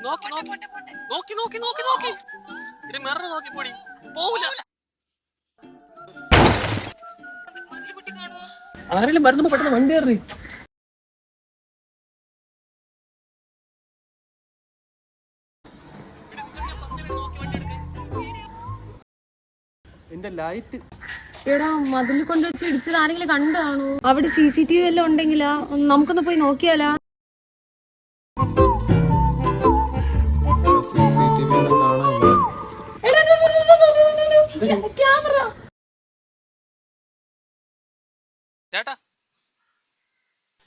നോക്കി നോക്കി നോക്കി നോക്കി ഇടി മെറു നോക്കി പൊടി പോവില്ല. ആരെങ്കിലും വരുന്നപ്പോ പെട്ടെന്ന് വണ്ടി കയറി. എന്റെ ലൈറ്റ് എടാ മതിൽ കൊണ്ടുവച്ച് ഇടിച്ചത് ആരെങ്കിലും കണ്ടാണോ? അവിടെ CCTV എല്ലാം ഉണ്ടെങ്കിലാ നമുക്കൊന്ന് പോയി നോക്കിയാലാ? ക്യാമറ ചേട്ടാ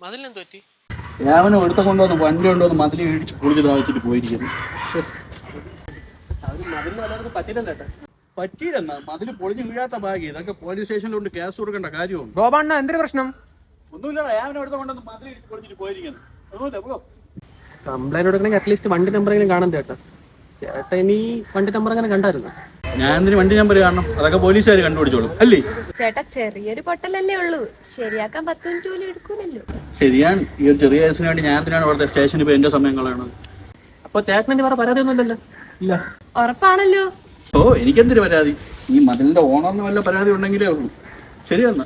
മതിലെന്ത് പറ്റി? രാവനെ എടുത്ത കൊണ്ടുവന്ന് വണ്ടി കൊണ്ടുവന്ന് മതിൽ ഇടിച്ച് പൊളിച്ച് താഴ്ചിട്ട് പോയിരിക്കുന്നു. മതിലിന് വല്ലവർക്കും പറ്റില്ലല്ലോ ചേട്ടാ. പറ്റിയില്ലെന്നാ മതിൽ പൊളിഞ്ഞ് വീഴാത്ത ഭാഗ്യം. ഇതൊക്കെ പോലീസ് സ്റ്റേഷനിലുണ്ട്, കേസ് കൊടുക്കേണ്ട കാര്യമുണ്ട്. ഗോപാണ്ണ എന്തൊരു പ്രശ്നം? ഒന്നുമില്ല, രാവനെ എടുത്ത കൊണ്ടുവന്ന് മതിൽ ഇടിച്ച് പൊളിച്ചിട്ട് പോയിരിക്കുന്നു. ഒന്നുമില്ല, പോ. കംപ്ലൈന്റ് കൊടുക്കണമെങ്കിൽ അറ്റ്ലീസ്റ്റ് വണ്ടി നമ്പറെങ്കിലും കാണാൻ ചേട്ടാ. ചേട്ടാ ഇനി വണ്ടി നമ്പർ അങ്ങനെ കണ്ടായിരുന്നു? ഞാൻ എന്തിനു വണ്ടി നമ്പർ കാണണം? അതൊക്കെ പോലീസുകാർ കണ്ടുപിടിച്ചോളും അല്ലേ? ചേട്ടാ ചെറിയൊരു പൊട്ടലല്ലേ ഉള്ളൂ, ശരിയാക്കാൻ 10 മിനിറ്റ് പോലും എടുക്കൂലല്ലോ. ശരിയാണ്. ഈ ഒരു ചെറിയ കേസിന് വേണ്ടി ഞാൻ എന്തിനാണ് ഇവിടുത്തെ സ്റ്റേഷനിൽ പോയി എന്റെ സമയം കളയണത്? അപ്പൊ ചേട്ടനെ വേറെ പരാതി ഒന്നും ഇല്ലല്ലോ? ഇല്ല. ഉറപ്പാണല്ലോ? ഓ, എനിക്കെന്തൊരു പരാതി? ഈ മതിലിന്റെ ഓണറിന് വല്ല പരാതി ഉണ്ടെങ്കിലേ ഉള്ളൂ. ശരിയെന്നാ.